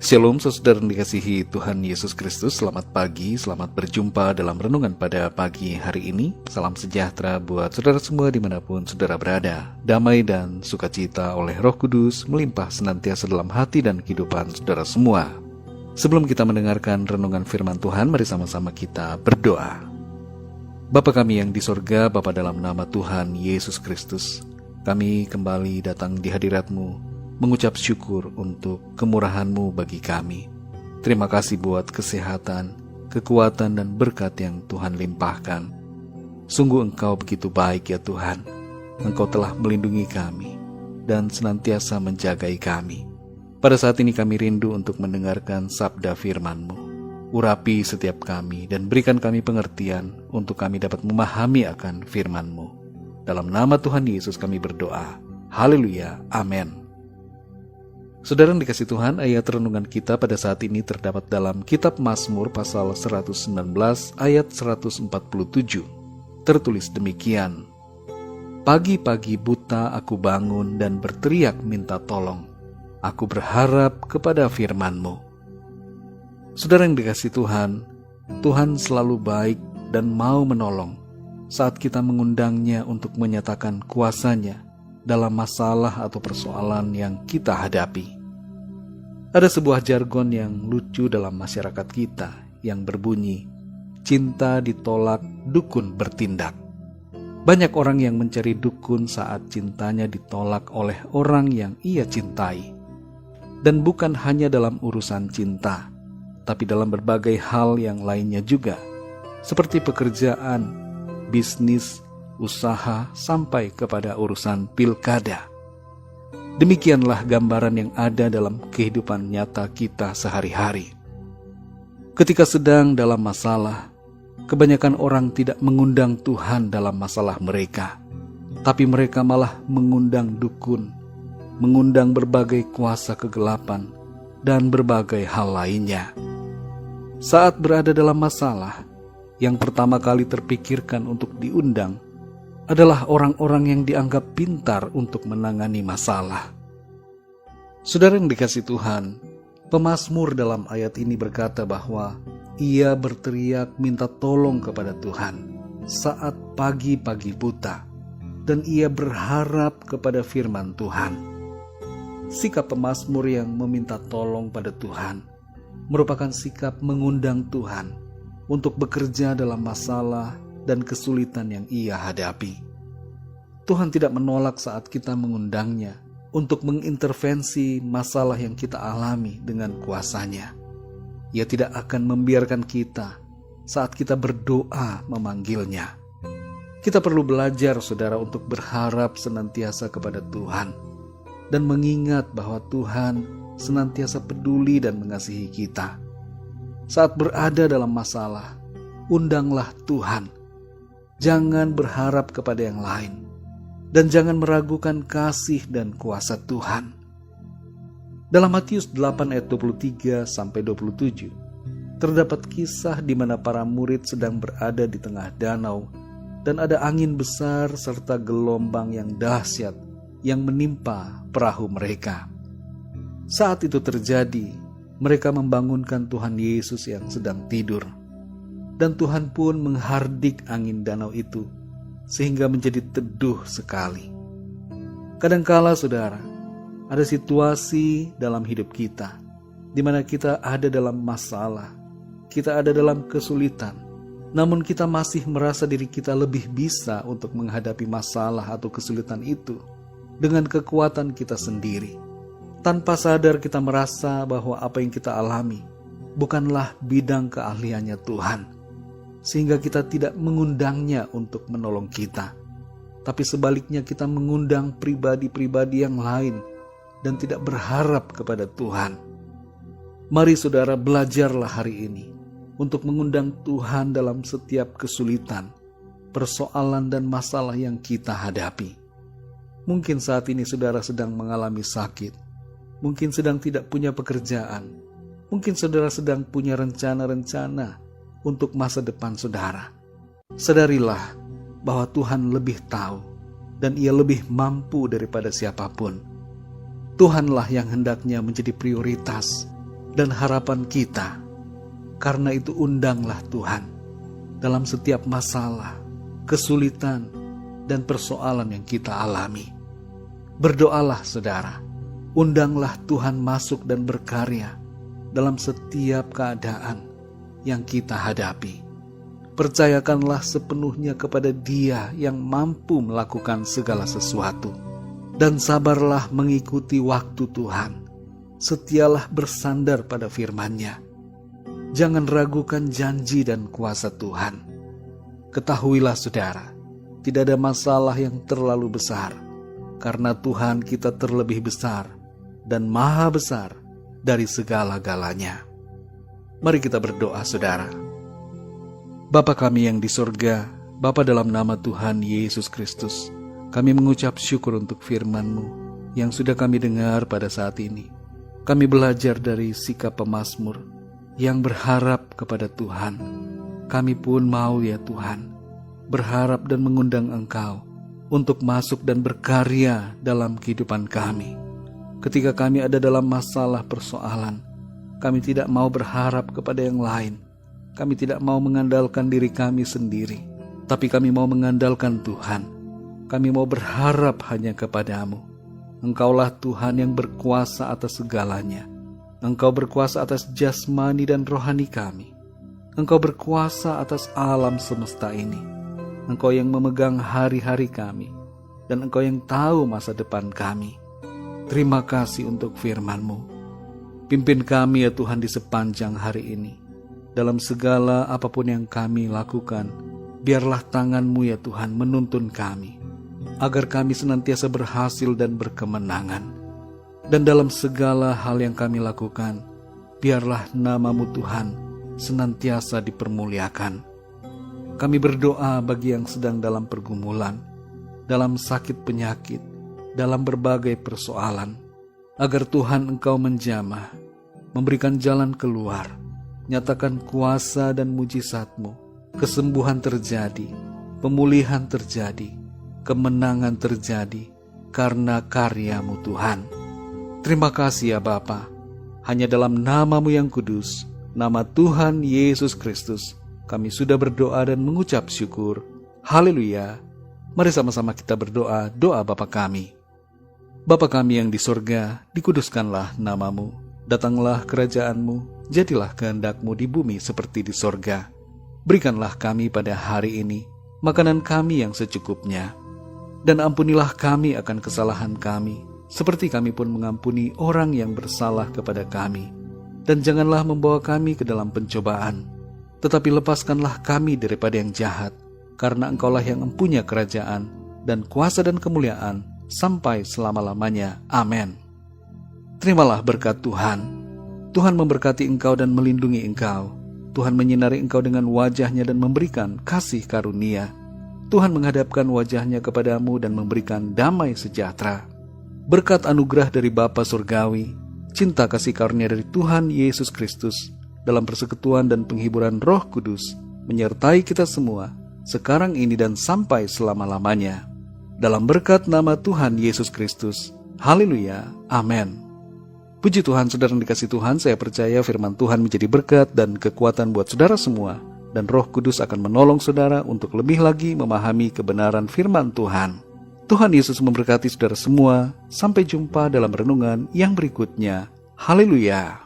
Shalom saudara yang dikasihi Tuhan Yesus Kristus. Selamat pagi, selamat berjumpa dalam renungan pada pagi hari ini. Salam sejahtera buat saudara semua dimanapun saudara berada. Damai dan sukacita oleh Roh Kudus melimpah senantiasa dalam hati dan kehidupan saudara semua. Sebelum kita mendengarkan renungan firman Tuhan, mari sama-sama kita berdoa. Bapa kami yang di sorga, Bapa dalam nama Tuhan Yesus Kristus, kami kembali datang di hadirat-Mu, mengucap syukur untuk kemurahan-Mu bagi kami. Terima kasih buat kesehatan, kekuatan, dan berkat yang Tuhan limpahkan. Sungguh Engkau begitu baik ya Tuhan. Engkau telah melindungi kami dan senantiasa menjagai kami. Pada saat ini kami rindu untuk mendengarkan sabda firman-Mu. Urapi setiap kami dan berikan kami pengertian untuk kami dapat memahami akan firman-Mu. Dalam nama Tuhan Yesus kami berdoa. Haleluya. Amin. Saudara yang dikasih Tuhan, ayat renungan kita pada saat ini terdapat dalam kitab Mazmur pasal 119 ayat 147. Tertulis demikian: Pagi-pagi buta aku bangun dan berteriak minta tolong. Aku berharap kepada firman-Mu. Saudara yang dikasih Tuhan, Tuhan selalu baik dan mau menolong saat kita mengundangnya untuk menyatakan kuasa-Nya dalam masalah atau persoalan yang kita hadapi. Ada sebuah jargon yang lucu dalam masyarakat kita yang berbunyi, cinta ditolak, dukun bertindak. Banyak orang yang mencari dukun saat cintanya ditolak oleh orang yang ia cintai. Dan bukan hanya dalam urusan cinta, tapi dalam berbagai hal yang lainnya juga, seperti pekerjaan, bisnis, usaha, sampai kepada urusan pilkada. Demikianlah gambaran yang ada dalam kehidupan nyata kita sehari-hari. Ketika sedang dalam masalah, kebanyakan orang tidak mengundang Tuhan dalam masalah mereka, tapi mereka malah mengundang dukun, mengundang berbagai kuasa kegelapan, dan berbagai hal lainnya. Saat berada dalam masalah, yang pertama kali terpikirkan untuk diundang adalah orang-orang yang dianggap pintar untuk menangani masalah. Saudara yang dikasih Tuhan, pemazmur dalam ayat ini berkata bahwa ia berteriak minta tolong kepada Tuhan saat pagi-pagi buta, dan ia berharap kepada firman Tuhan. Sikap pemazmur yang meminta tolong pada Tuhan merupakan sikap mengundang Tuhan untuk bekerja dalam masalah dan kesulitan yang ia hadapi. Tuhan tidak menolak saat kita mengundangnya untuk mengintervensi masalah yang kita alami dengan kuasa-Nya. Ia tidak akan membiarkan kita saat kita berdoa memanggilnya. Kita perlu belajar, saudara, untuk berharap senantiasa kepada Tuhan dan mengingat bahwa Tuhan senantiasa peduli dan mengasihi kita. Saat berada dalam masalah, undanglah Tuhan. Jangan berharap kepada yang lain, dan jangan meragukan kasih dan kuasa Tuhan. Dalam Matius 8 ayat 23-27, terdapat kisah di mana para murid sedang berada di tengah danau, dan ada angin besar serta gelombang yang dahsyat yang menimpa perahu mereka. Saat itu terjadi, mereka membangunkan Tuhan Yesus yang sedang tidur. Dan Tuhan pun menghardik angin danau itu, sehingga menjadi teduh sekali. Kadangkala, saudara, ada situasi dalam hidup kita, di mana kita ada dalam masalah, kita ada dalam kesulitan, namun kita masih merasa diri kita lebih bisa untuk menghadapi masalah atau kesulitan itu dengan kekuatan kita sendiri. Tanpa sadar kita merasa bahwa apa yang kita alami bukanlah bidang keahliannya Tuhan, sehingga kita tidak mengundangnya untuk menolong kita. Tapi sebaliknya kita mengundang pribadi-pribadi yang lain dan tidak berharap kepada Tuhan. Mari saudara, belajarlah hari ini untuk mengundang Tuhan dalam setiap kesulitan, persoalan dan masalah yang kita hadapi. Mungkin saat ini saudara sedang mengalami sakit, mungkin sedang tidak punya pekerjaan, mungkin saudara sedang punya rencana-rencana untuk masa depan saudara. Sadarilah bahwa Tuhan lebih tahu dan Ia lebih mampu daripada siapapun. Tuhanlah yang hendaknya menjadi prioritas dan harapan kita. Karena itu undanglah Tuhan dalam setiap masalah, kesulitan, dan persoalan yang kita alami. Berdoalah saudara, undanglah Tuhan masuk dan berkarya dalam setiap keadaan yang kita hadapi. Percayakanlah sepenuhnya kepada Dia yang mampu melakukan segala sesuatu. Dan sabarlah mengikuti waktu Tuhan. Setialah bersandar pada firman-Nya. Jangan ragukan janji dan kuasa Tuhan. Ketahuilah saudara, tidak ada masalah yang terlalu besar, karena Tuhan kita terlebih besar dan maha besar dari segala-galanya. Mari kita berdoa saudara. Bapa kami yang di sorga, Bapa dalam nama Tuhan Yesus Kristus, kami mengucap syukur untuk firman-Mu yang sudah kami dengar pada saat ini. Kami belajar dari sikap pemazmur yang berharap kepada Tuhan. Kami pun mau ya Tuhan, berharap dan mengundang Engkau untuk masuk dan berkarya dalam kehidupan kami. Ketika kami ada dalam masalah persoalan, kami tidak mau berharap kepada yang lain. Kami tidak mau mengandalkan diri kami sendiri, tapi kami mau mengandalkan Tuhan. Kami mau berharap hanya kepadamu. Engkaulah Tuhan yang berkuasa atas segalanya. Engkau berkuasa atas jasmani dan rohani kami. Engkau berkuasa atas alam semesta ini. Engkau yang memegang hari-hari kami, dan Engkau yang tahu masa depan kami. Terima kasih untuk firman-Mu. Pimpin kami ya Tuhan di sepanjang hari ini. Dalam segala apapun yang kami lakukan, biarlah tangan-Mu ya Tuhan menuntun kami, agar kami senantiasa berhasil dan berkemenangan. Dan dalam segala hal yang kami lakukan, biarlah nama-Mu Tuhan senantiasa dipermuliakan. Kami berdoa bagi yang sedang dalam pergumulan, dalam sakit penyakit, dalam berbagai persoalan, agar Tuhan Engkau menjamah, memberikan jalan keluar, nyatakan kuasa dan mujizat-Mu, kesembuhan terjadi, pemulihan terjadi, kemenangan terjadi karena karya-Mu Tuhan. Terima kasih ya Bapa. Hanya dalam nama-Mu yang kudus, nama Tuhan Yesus Kristus, kami sudah berdoa dan mengucap syukur. Haleluya. Mari sama-sama kita berdoa doa Bapa kami. Bapa kami yang di sorga, dikuduskanlah nama-Mu. Datanglah kerajaan-Mu, jadilah kehendak-Mu di bumi seperti di sorga. Berikanlah kami pada hari ini makanan kami yang secukupnya. Dan ampunilah kami akan kesalahan kami, seperti kami pun mengampuni orang yang bersalah kepada kami. Dan janganlah membawa kami ke dalam pencobaan, tetapi lepaskanlah kami daripada yang jahat, karena Engkaulah yang mempunyai kerajaan, dan kuasa dan kemuliaan, sampai selama-lamanya. Amin. Terimalah berkat Tuhan. Tuhan memberkati engkau dan melindungi engkau. Tuhan menyinari engkau dengan wajah-Nya dan memberikan kasih karunia. Tuhan menghadapkan wajah-Nya kepadamu dan memberikan damai sejahtera. Berkat anugerah dari Bapa Surgawi, cinta kasih karunia dari Tuhan Yesus Kristus, dalam persekutuan dan penghiburan Roh Kudus, menyertai kita semua, sekarang ini dan sampai selama-lamanya. Dalam berkat nama Tuhan Yesus Kristus. Haleluya. Amin. Puji Tuhan, saudara yang dikasih Tuhan, saya percaya firman Tuhan menjadi berkat dan kekuatan buat saudara semua. Dan Roh Kudus akan menolong saudara untuk lebih lagi memahami kebenaran firman Tuhan. Tuhan Yesus memberkati saudara semua. Sampai jumpa dalam renungan yang berikutnya. Haleluya.